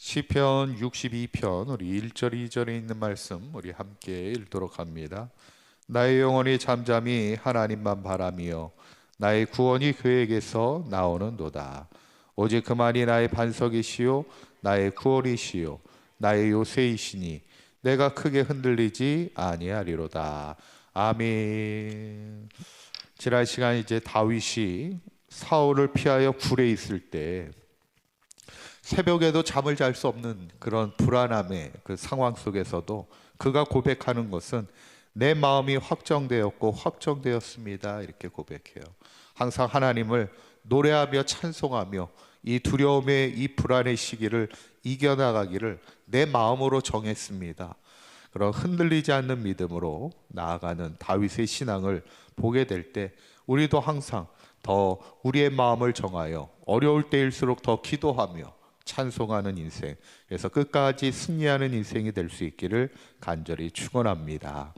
시편 62편 우리 1절 2절에 있는 말씀 우리 함께 읽도록 합니다. 나의 영혼이 잠잠히 하나님만 바라며 나의 구원이 그에게서 나오는도다. 오직 그만이 나의 반석이시요 나의 구원이시요 나의 요새이시니 내가 크게 흔들리지 아니하리로다. 아멘. 지난 시간 이제 다윗이 사울을 피하여 굴에 있을 때 새벽에도 잠을 잘 수 없는 그런 불안함의 그 상황 속에서도 그가 고백하는 것은 내 마음이 확정되었고 확정되었습니다. 이렇게 고백해요. 항상 하나님을 노래하며 찬송하며 이 두려움의 이 불안의 시기를 이겨나가기를 내 마음으로 정했습니다. 그런 흔들리지 않는 믿음으로 나아가는 다윗의 신앙을 보게 될 때 우리도 항상 더 우리의 마음을 정하여 어려울 때일수록 더 기도하며 찬송하는 인생, 그래서 끝까지 승리하는 인생이 될 수 있기를 간절히 축원합니다.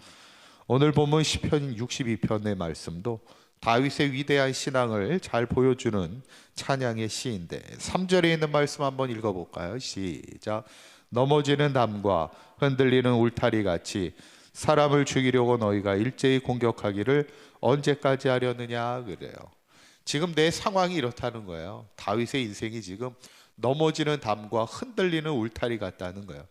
오늘 본문 시편 62편의 말씀도 다윗의 위대한 신앙을 잘 보여주는 찬양의 시인데 3절에 있는 말씀 한번 읽어볼까요? 시작. 넘어지는 담과 흔들리는 울타리 같이 사람을 죽이려고 너희가 일제히 공격하기를 언제까지 하려느냐 그래요. 지금 내 상황이 이렇다는 거예요. 다윗의 인생이 지금 넘어지는 담과 흔들리는 울타리 같다는 거예요.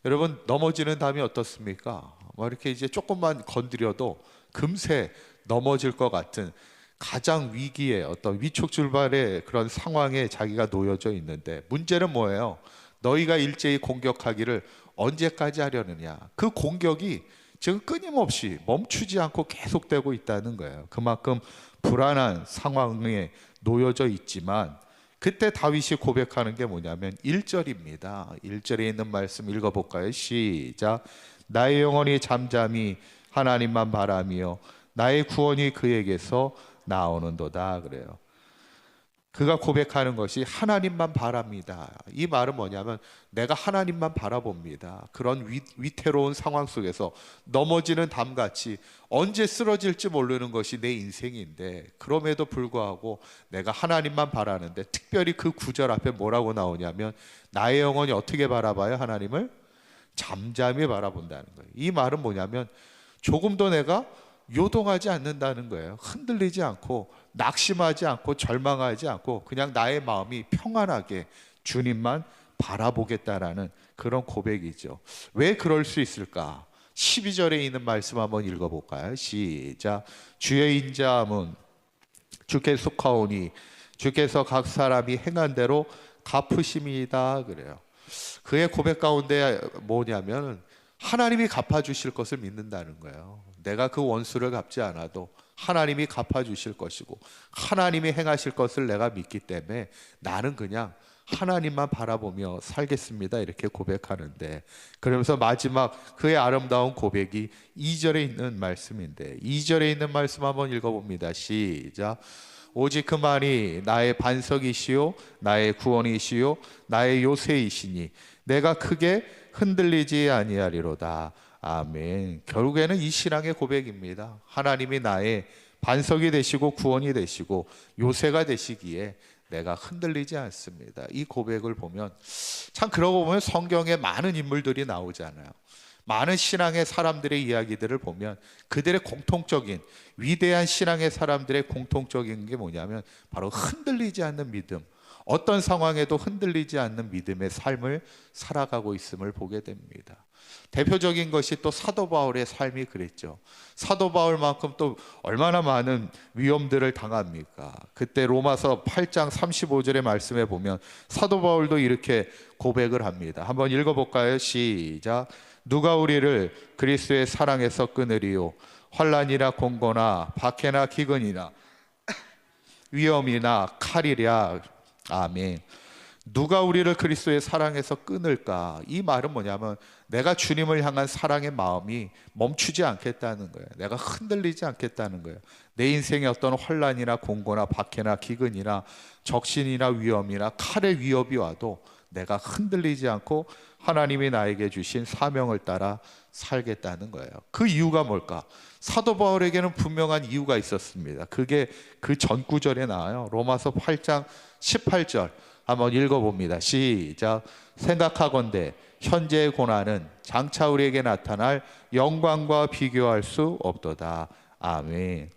여러분, 넘어지는 담이 어떻습니까? 뭐 이렇게 이제 조금만 건드려도 금세 넘어질 것 같은 가장 위기의 어떤 위축줄발의 그런 상황에 자기가 놓여져 있는데, 문제는 뭐예요? 너희가 일제히 공격하기를 언제까지 하려느냐. 그 공격이 지금 끊임없이 멈추지 않고 계속되고 있다는 거예요. 그만큼 불안한 상황에 놓여져 있지만, 그때 다윗이 고백하는 게 뭐냐면 1절입니다. 1절에 있는 말씀 읽어볼까요? 시작. 나의 영혼이 잠잠히 하나님만 바라며 나의 구원이 그에게서 나오는도다 그래요. 그가 고백하는 것이 하나님만 바랍니다. 이 말은 뭐냐면 내가 하나님만 바라봅니다. 그런 위태로운 상황 속에서 넘어지는 담같이 언제 쓰러질지 모르는 것이 내 인생인데, 그럼에도 불구하고 내가 하나님만 바라는데, 특별히 그 구절 앞에 뭐라고 나오냐면 나의 영혼이 어떻게 바라봐요? 하나님을 잠잠히 바라본다는 거예요. 이 말은 뭐냐면 조금도 내가 요동하지 않는다는 거예요. 흔들리지 않고 낙심하지 않고 절망하지 않고 그냥 나의 마음이 평안하게 주님만 바라보겠다라는 그런 고백이죠. 왜 그럴 수 있을까? 12절에 있는 말씀 한번 읽어볼까요? 시작. 주의 인자함은 주께 속하오니 주께서 각 사람이 행한 대로 갚으심이다 그래요. 그의 고백 가운데 뭐냐면 하나님이 갚아주실 것을 믿는다는 거예요. 내가 그 원수를 갚지 않아도 하나님이 갚아주실 것이고 하나님이 행하실 것을 내가 믿기 때문에 나는 그냥 하나님만 바라보며 살겠습니다. 이렇게 고백하는데, 그러면서 마지막 그의 아름다운 고백이 2절에 있는 말씀인데 2절에 있는 말씀 한번 읽어봅니다. 시작. 오직 그만이 나의 반석이시요 나의 구원이시요 나의 요새이시니 내가 크게 흔들리지 아니하리로다. 아멘. 결국에는 이 신앙의 고백입니다. 하나님이 나의 반석이 되시고 구원이 되시고 요새가 되시기에 내가 흔들리지 않습니다. 이 고백을 보면 참, 그러고 보면 성경에 많은 인물들이 나오잖아요. 많은 신앙의 사람들의 이야기들을 보면 그들의 공통적인 위대한 신앙의 사람들의 공통적인 게 뭐냐면 바로 흔들리지 않는 믿음, 어떤 상황에도 흔들리지 않는 믿음의 삶을 살아가고 있음을 보게 됩니다. 대표적인 것이 또 사도 바울의 삶이 그랬죠. 사도 바울만큼 또 얼마나 많은 위험들을 당합니까? 그때 로마서 8장 35절의 말씀에 보면 사도 바울도 이렇게 고백을 합니다. 한번 읽어볼까요? 시작. 누가 우리를 그리스도의 사랑에서 끊으리요? 환난이나 공고나 박해나 기근이나 위험이나 칼이랴. 아멘. 누가 우리를 그리스도의 사랑에서 끊을까? 이 말은 뭐냐면 내가 주님을 향한 사랑의 마음이 멈추지 않겠다는 거예요. 내가 흔들리지 않겠다는 거예요. 내 인생에 어떤 환난이나 공고나 박해나 기근이나 적신이나 위험이나 칼의 위협이 와도 내가 흔들리지 않고 하나님이 나에게 주신 사명을 따라 살겠다는 거예요. 그 이유가 뭘까? 사도 바울에게는 분명한 이유가 있었습니다. 그게 그 전 구절에 나와요. 로마서 8장 18절. 한번 읽어봅니다. 시작. 생각하건대 현재의 고난은 장차 우리에게 나타날 영광과 비교할 수 없도다. 아멘.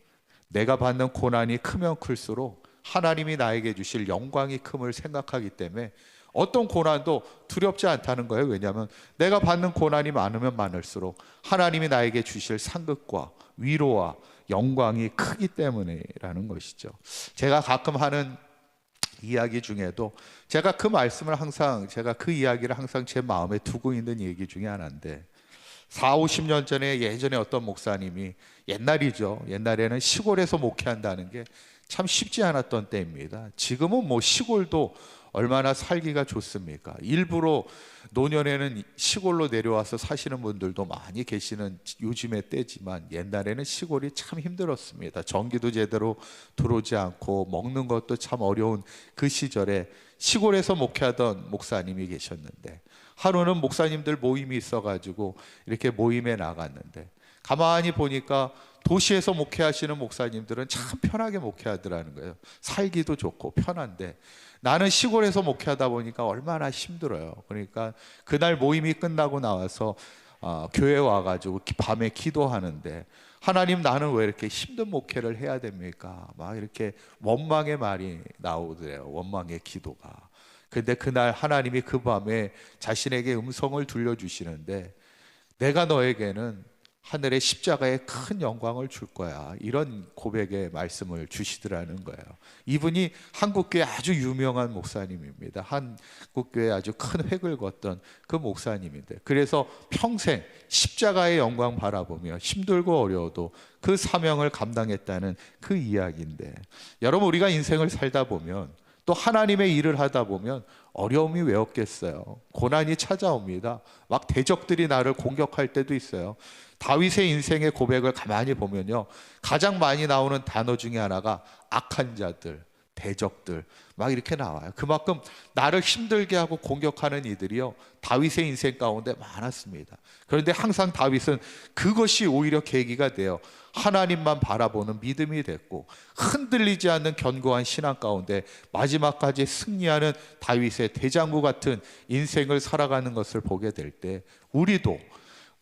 내가 받는 고난이 크면 클수록 하나님이 나에게 주실 영광이 큼을 생각하기 때문에 어떤 고난도 두렵지 않다는 거예요. 왜냐하면 내가 받는 고난이 많으면 많을수록 하나님이 나에게 주실 상급과 위로와 영광이 크기 때문이라는 것이죠. 제가 가끔 하는 이야기 중에도 제가 그 이야기를 항상 제 마음에 두고 있는 얘기 중에 하나인데, 40, 50년 전에 예전에 어떤 목사님이, 옛날이죠. 옛날에는 시골에서 목회한다는 게 참 쉽지 않았던 때입니다. 지금은 뭐 시골도 얼마나 살기가 좋습니까? 일부러 노년에는 시골로 내려와서 사시는 분들도 많이 계시는 요즘의 때지만, 옛날에는 시골이 참 힘들었습니다. 전기도 제대로 들어오지 않고 먹는 것도 참 어려운 그 시절에 시골에서 목회하던 목사님이 계셨는데, 하루는 목사님들 모임이 있어가지고 이렇게 모임에 나갔는데, 가만히 보니까 도시에서 목회하시는 목사님들은 참 편하게 목회하더라는 거예요. 살기도 좋고 편한데, 나는 시골에서 목회하다 보니까 얼마나 힘들어요. 그러니까 그날 모임이 끝나고 나와서 교회 와가지고 밤에 기도하는데, 하나님, 나는 왜 이렇게 힘든 목회를 해야 됩니까? 막 이렇게 원망의 말이 나오더래요. 원망의 기도가. 근데 그날 하나님이 그 밤에 자신에게 음성을 들려주시는데, 내가 너에게는 하늘의 십자가에 큰 영광을 줄 거야, 이런 고백의 말씀을 주시더라는 거예요. 이분이 한국교회 아주 유명한 목사님입니다. 한국교회 아주 큰 획을 걷던 그 목사님인데, 그래서 평생 십자가의 영광 바라보며 힘들고 어려워도 그 사명을 감당했다는 그 이야기인데, 여러분, 우리가 인생을 살다 보면, 또 하나님의 일을 하다 보면 어려움이 왜 없겠어요? 고난이 찾아옵니다. 막 대적들이 나를 공격할 때도 있어요. 다윗의 인생의 고백을 가만히 보면요, 가장 많이 나오는 단어 중에 하나가 악한 자들, 대적들, 막 이렇게 나와요. 그만큼 나를 힘들게 하고 공격하는 이들이요, 다윗의 인생 가운데 많았습니다. 그런데 항상 다윗은 그것이 오히려 계기가 돼요. 하나님만 바라보는 믿음이 됐고, 흔들리지 않는 견고한 신앙 가운데 마지막까지 승리하는 다윗의 대장구 같은 인생을 살아가는 것을 보게 될 때, 우리도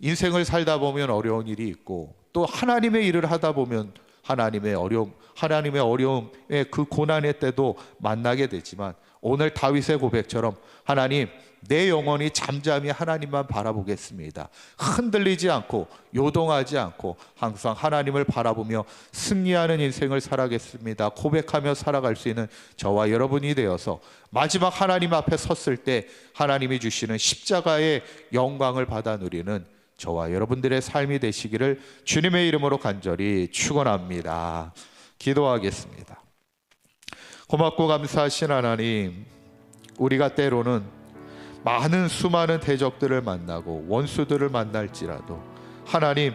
인생을 살다 보면 어려운 일이 있고, 또 하나님의 일을 하다 보면 하나님의 어려움의 그 고난의 때도 만나게 되지만, 오늘 다윗의 고백처럼 하나님, 내 영혼이 잠잠히 하나님만 바라보겠습니다. 흔들리지 않고 요동하지 않고 항상 하나님을 바라보며 승리하는 인생을 살아가겠습니다, 고백하며 살아갈 수 있는 저와 여러분이 되어서 마지막 하나님 앞에 섰을 때 하나님이 주시는 십자가의 영광을 받아 누리는 저와 여러분들의 삶이 되시기를 주님의 이름으로 간절히 축원합니다. 기도하겠습니다. 고맙고 감사하신 하나님, 우리가 때로는 많은 수많은 대적들을 만나고 원수들을 만날지라도 하나님,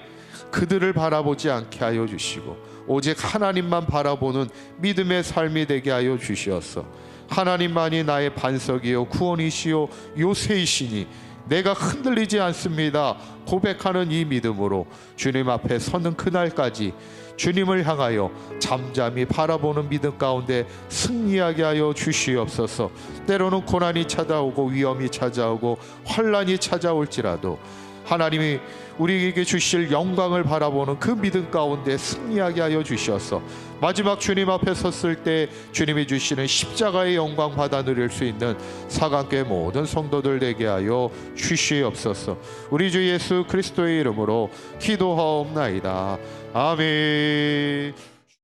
그들을 바라보지 않게 하여 주시고 오직 하나님만 바라보는 믿음의 삶이 되게 하여 주시옵소서. 하나님만이 나의 반석이요 구원이시요 요새이시니 내가 흔들리지 않습니다 고백하는 이 믿음으로 주님 앞에 서는 그날까지 주님을 향하여 잠잠히 바라보는 믿음 가운데 승리하게 하여 주시옵소서. 때로는 고난이 찾아오고 위험이 찾아오고 환난이 찾아올지라도 하나님이 우리에게 주실 영광을 바라보는 그 믿음 가운데 승리하게 하여 주셔서 마지막 주님 앞에 섰을 때 주님이 주시는 십자가의 영광 받아 누릴 수 있는 사강교회 모든 성도들 되게 하여 주시옵소서. 우리 주 예수 그리스도의 이름으로 기도하옵나이다. 아멘.